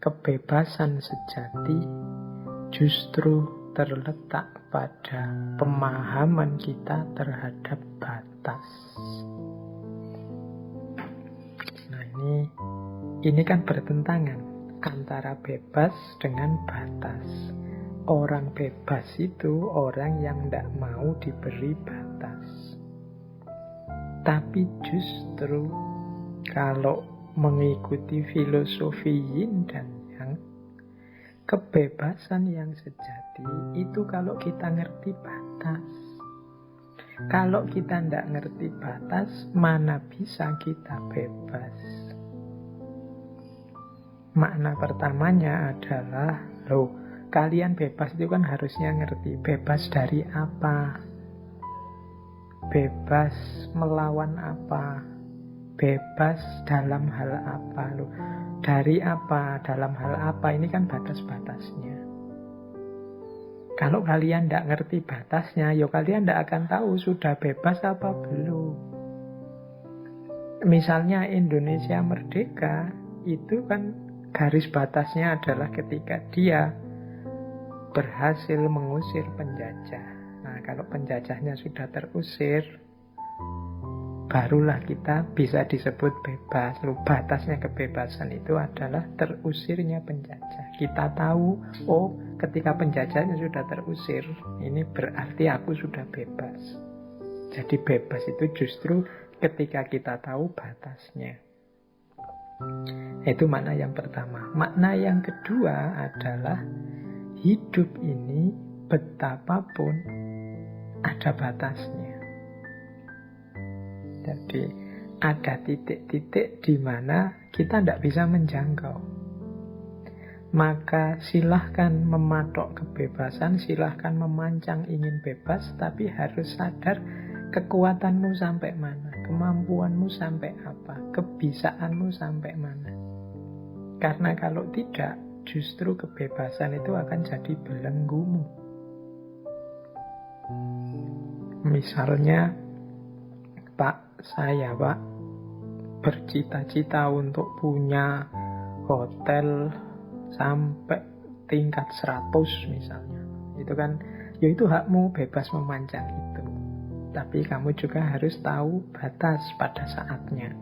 kebebasan sejati justru terletak pada pemahaman kita terhadap batas. Nah, ini kan bertentangan antara bebas dengan batas. Orang bebas itu orang yang tidak mau diberi batas. Tapi justru kalau mengikuti filosofi yin dan yang, kebebasan yang sejati itu kalau kita ngerti batas. Kalau kita tidak ngerti batas, mana bisa kita bebas? Makna pertamanya adalah, kalian bebas itu kan harusnya ngerti. Bebas dari apa? Bebas melawan apa? Bebas dalam hal apa? Dari apa? Dalam hal apa? Ini kan batas-batasnya. Kalau kalian tidak ngerti batasnya, kalian tidak akan tahu sudah bebas apa belum. Misalnya Indonesia merdeka, itu kan garis batasnya adalah ketika dia berhasil mengusir penjajah. Nah, kalau penjajahnya sudah terusir, barulah kita bisa disebut bebas. Batasnya kebebasan itu adalah terusirnya penjajah. Kita tahu, ketika penjajahnya sudah terusir, ini berarti aku sudah bebas. Jadi bebas itu justru ketika kita tahu batasnya. Itu makna yang pertama. Makna yang kedua adalah hidup ini betapapun ada batasnya. Jadi ada titik-titik di mana kita tidak bisa menjangkau. Maka silahkan mematok kebebasan, silahkan memancang ingin bebas, tapi harus sadar kekuatanmu sampai mana, kemampuanmu sampai apa, kebisaanmu sampai mana. Karena kalau tidak, justru kebebasan itu akan jadi belenggumu. Misalnya, saya bercita-cita untuk punya hotel sampai tingkat 100 misalnya. Itu kan, itu hakmu bebas memancang itu. Tapi kamu juga harus tahu batas pada saatnya.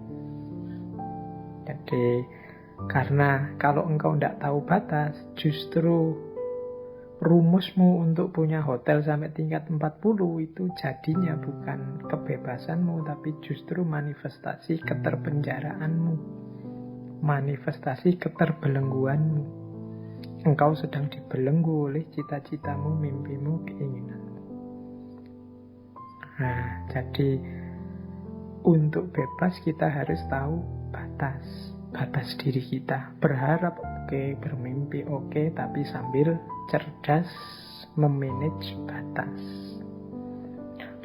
Jadi, karena kalau engkau tidak tahu batas, justru rumusmu untuk punya hotel sampai tingkat 40 itu jadinya bukan kebebasanmu, tapi justru manifestasi keterpenjaraanmu, manifestasi keterbelengguanmu. Engkau sedang dibelenggu oleh cita-citamu, mimpimu, keinginanmu. Nah, jadi untuk bebas kita harus tahu batas diri kita. Berharap oke, bermimpi oke, tapi sambil cerdas memanage batas.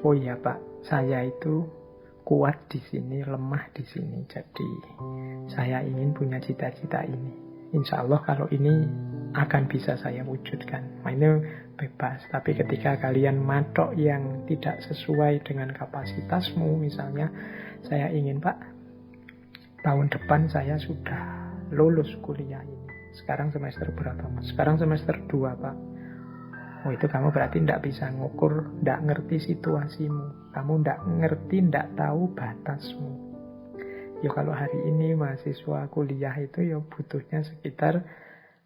Oh iya Pak, saya itu kuat di sini, lemah di sini. Jadi saya ingin punya cita-cita ini. Insya Allah kalau ini akan bisa saya wujudkan. Nah, ini bebas. Tapi ketika kalian matok yang tidak sesuai dengan kapasitasmu, misalnya saya ingin Pak, tahun depan saya sudah lulus kuliah ini. Sekarang semester berapa Mas? Sekarang semester 2 Pak. Oh, itu kamu berarti tidak bisa ngukur, tidak ngerti situasimu. Kamu tidak ngerti, tidak tahu batasmu. Kalau hari ini mahasiswa kuliah itu butuhnya sekitar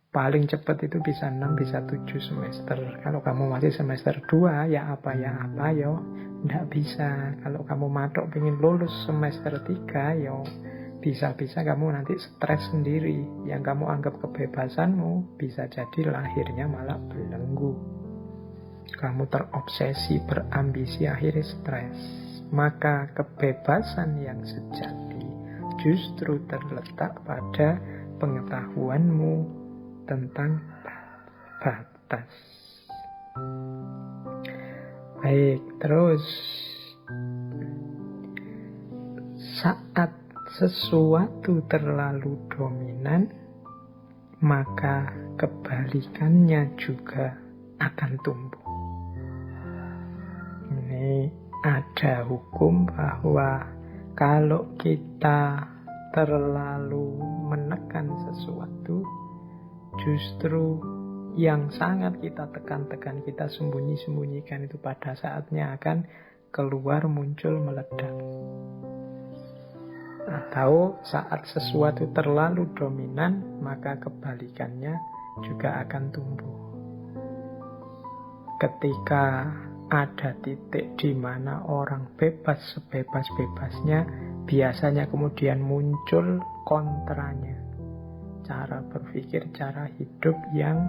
paling cepat itu bisa 6, bisa 7 semester. Kalau kamu masih semester 2, apa tidak bisa. Kalau kamu matok pengen lulus semester 3, bisa-bisa kamu nanti stres sendiri. Yang kamu anggap kebebasanmu bisa jadi lahirnya malah belenggu. Kamu terobsesi, berambisi, akhirnya stres. Maka kebebasan yang sejati justru terletak pada pengetahuanmu tentang batas. Baik, terus saat sesuatu terlalu dominan, maka kebalikannya juga akan tumbuh. Ini ada hukum bahwa kalau kita terlalu menekan sesuatu, justru yang sangat kita tekan-tekan, kita sembunyi-sembunyikan itu pada saatnya akan keluar, muncul, meledak. Atau saat sesuatu terlalu dominan, maka kebalikannya juga akan tumbuh. Ketika ada titik di mana orang bebas sebebas-bebasnya, biasanya kemudian muncul kontranya. Cara berpikir, cara hidup yang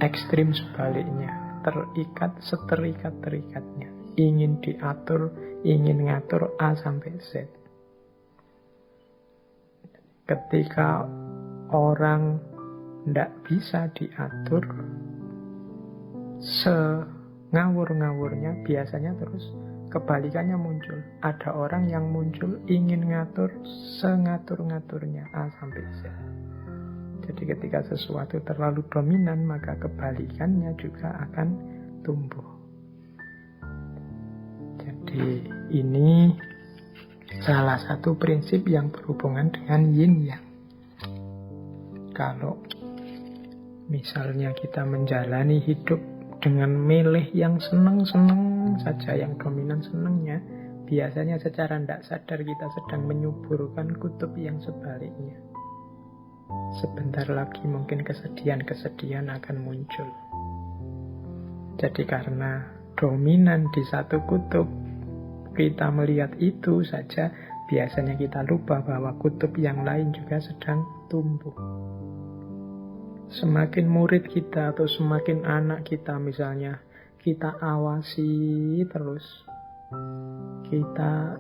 ekstrim sebaliknya. Terikat seterikat-terikatnya. Ingin diatur, ingin ngatur A sampai Z. Ketika orang tidak bisa diatur, sengawur-ngawurnya, biasanya terus kebalikannya muncul. Ada orang yang muncul ingin ngatur sengatur-ngaturnya A sampai Z. Jadi ketika sesuatu terlalu dominan, maka kebalikannya juga akan tumbuh. Jadi ini salah satu prinsip yang berhubungan dengan yin yang. Kalau misalnya kita menjalani hidup dengan milih yang seneng-seneng saja, yang dominan senengnya, biasanya secara tidak sadar kita sedang menyuburkan kutub yang sebaliknya. Sebentar lagi mungkin kesedihan-kesedihan akan muncul. Jadi karena dominan di satu kutub, kita melihat itu saja, biasanya kita lupa bahwa kutub yang lain juga sedang tumbuh. Semakin murid kita atau semakin anak kita misalnya, kita awasi terus, kita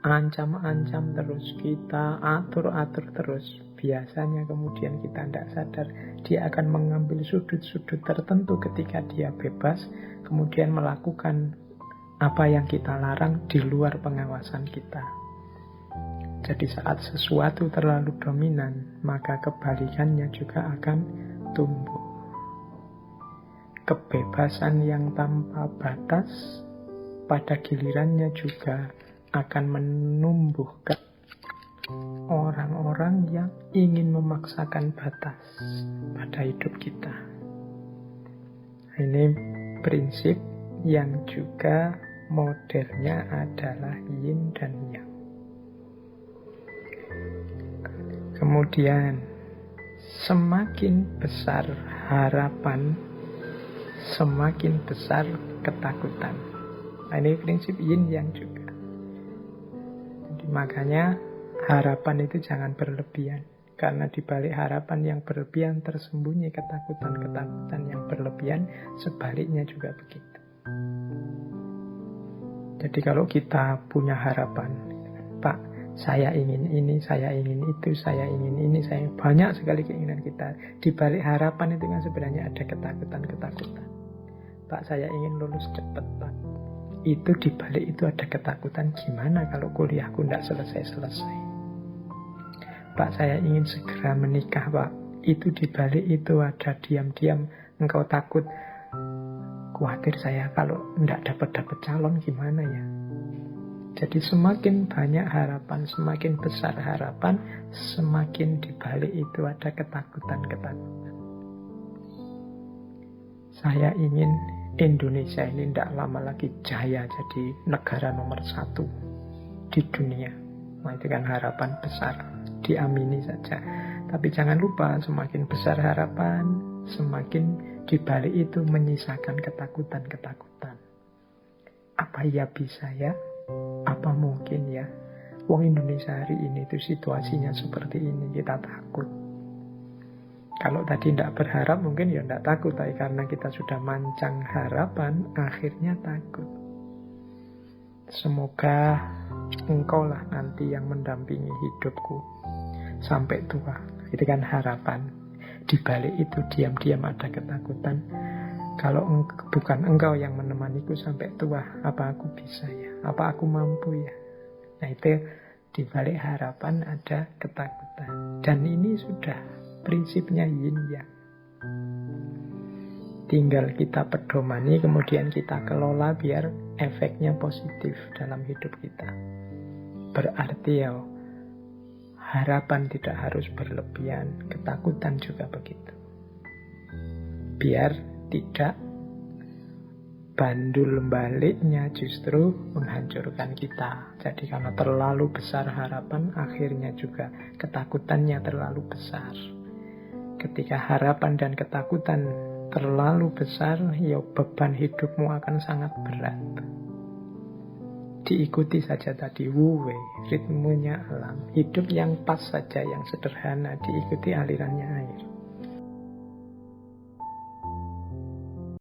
ancam-ancam terus, kita atur-atur terus, biasanya kemudian kita tidak sadar dia akan mengambil sudut-sudut tertentu ketika dia bebas, kemudian melakukan apa yang kita larang di luar pengawasan kita. Jadi saat sesuatu terlalu dominan, maka kebalikannya juga akan tumbuh. Kebebasan yang tanpa batas pada gilirannya juga akan menumbuhkan orang-orang yang ingin memaksakan batas pada hidup kita. Ini prinsip yang juga modelnya adalah yin dan yang. Kemudian semakin besar harapan, semakin besar ketakutan. Nah, ini prinsip yin yang juga. Jadi makanya harapan itu jangan berlebihan. Karena di balik harapan yang berlebihan tersembunyi ketakutan-ketakutan yang berlebihan. Sebaliknya juga begitu. Jadi kalau kita punya harapan, Pak, saya ingin ini, saya ingin itu, saya ingin ini, saya banyak sekali keinginan kita. Di balik harapan itu kan sebenarnya ada ketakutan-ketakutan. Pak, saya ingin lulus cepat, Pak. Itu di balik itu ada ketakutan, gimana kalau kuliahku tidak selesai-selesai. Pak, saya ingin segera menikah, Pak. Itu di balik itu ada diam-diam engkau takut, khawatir saya kalau tidak dapat calon gimana ya. Jadi semakin banyak harapan, semakin besar harapan, semakin di balik itu ada ketakutan-ketakutan. Saya ingin Indonesia ini tidak lama lagi jaya jadi negara nomor 1 di dunia. Nah, itu kan harapan besar, diamini saja. Tapi jangan lupa, semakin besar harapan, semakin di balik itu menyisakan ketakutan-ketakutan. Apa ya bisa ya? Apa mungkin ya? Wong Indonesia hari ini itu situasinya seperti ini, kita takut. Kalau tadi tidak berharap mungkin ya tidak takut, tapi karena kita sudah mancang harapan, akhirnya takut. Semoga engkau lah nanti yang mendampingi hidupku sampai tua. Itu kan harapan. Di balik itu diam-diam ada ketakutan. Kalau bukan engkau yang menemaniku sampai tua, apa aku bisa ya? Apa aku mampu ya? Nah itu di balik harapan ada ketakutan. Dan ini sudah prinsipnya yin yang. Tinggal kita pedomani, kemudian kita kelola biar efeknya positif dalam hidup kita. Berarti ya Harapan tidak harus berlebihan, ketakutan juga begitu. Biar tidak bandul baliknya justru menghancurkan kita. Jadi karena terlalu besar harapan, akhirnya juga ketakutannya terlalu besar. Ketika harapan dan ketakutan terlalu besar, ya beban hidupmu akan sangat berat. Diikuti saja tadi wu wei, ritmenya alam. Hidup yang pas saja, yang sederhana, diikuti alirannya air.